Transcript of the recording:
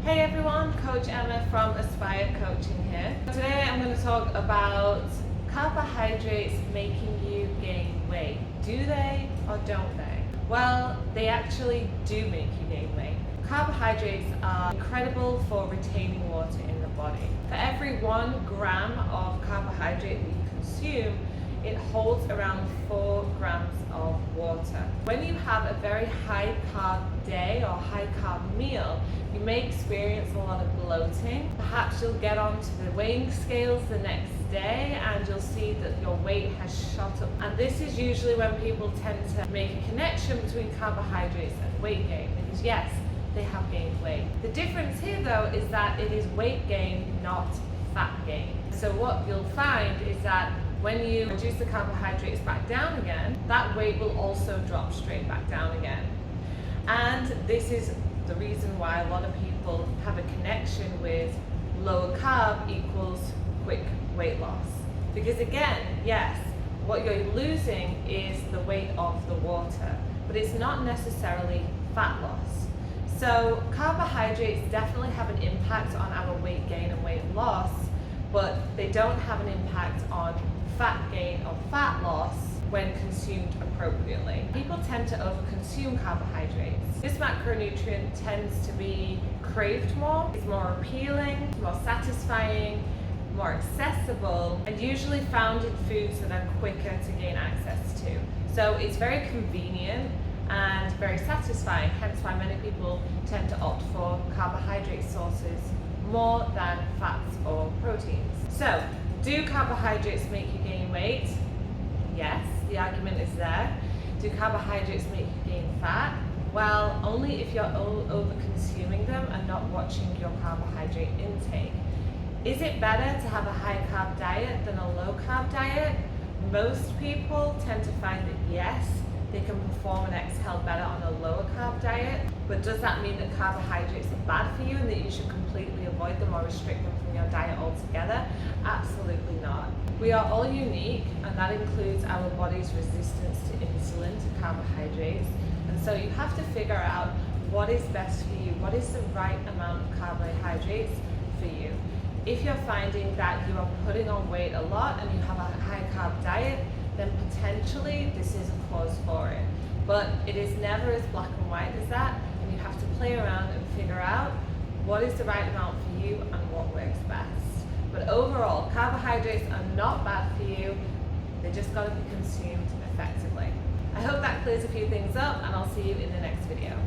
Hey everyone, Coach Emma from Aspire Coaching here. Today I'm going to talk about carbohydrates making you gain weight. Do they or don't they? Well, they actually do make you gain weight. Carbohydrates are incredible for retaining water in the body. For every 1 gram of carbohydrate that you consume, it holds around 4 grams of water. When you have a very high carb day or high carb meal, you may experience a lot of bloating. Perhaps you'll get onto the weighing scales the next day and you'll see that your weight has shot up. And this is usually when people tend to make a connection between carbohydrates and weight gain, because yes, they have gained weight. The difference here though is that it is weight gain, not fat gain. So what you'll find is that when you reduce the carbohydrates back down again, that weight will also drop straight back down again. And this is the reason why a lot of people have a connection with lower carb equals quick weight loss. Because again, yes, what you're losing is the weight of the water, but it's not necessarily fat loss. So carbohydrates definitely have an impact on our weight gain and weight loss, but they don't have an impact on fat gain or fat loss when consumed appropriately. People tend to overconsume carbohydrates. This macronutrient tends to be craved more, it's more appealing, more satisfying, more accessible, and usually found in foods that are quicker to gain access to. So it's very convenient and very satisfying, hence why many people tend to opt for carbohydrate sources more than fats or proteins. So, do carbohydrates make you gain weight? Yes, the argument is there. Do carbohydrates make you gain fat? Well, only if you're over-consuming them and not watching your carbohydrate intake. Is it better to have a high carb diet than a low carb diet? Most people tend to find that yes, they can perform and exhale better on a lower carb diet, but does that mean that carbohydrates are bad for you and that you should completely avoid them or restrict them from your diet altogether? Absolutely not. We are all unique, and that includes our body's resistance to insulin, to carbohydrates, and so you have to figure out what is best for you, what is the right amount of carbohydrates for you. If you're finding that you are putting on weight a lot and you have a high carb diet, then potentially this is a cause for it. But it is never as black and white as that, and you have to play around and figure out what is the right amount for you and what works best. But overall, carbohydrates are not bad for you, they just got to be consumed effectively. I hope that clears a few things up, and I'll see you in the next video.